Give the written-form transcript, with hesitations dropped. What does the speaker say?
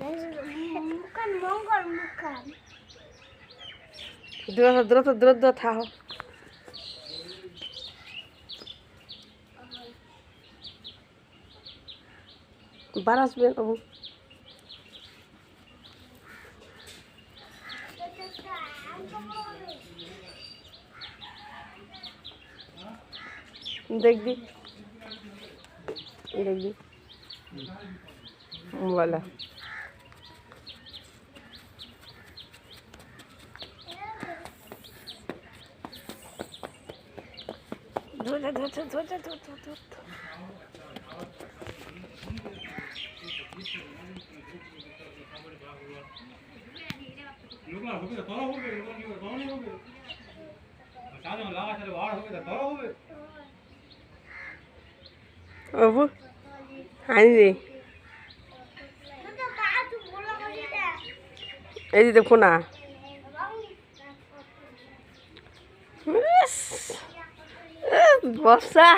Bukan Mongol, bukan. দূরত্ব থাকো বারাস বের হবো দেখবি দেখবি বলা ধর অবু আনি রে এই যে দেখো না বর্ষা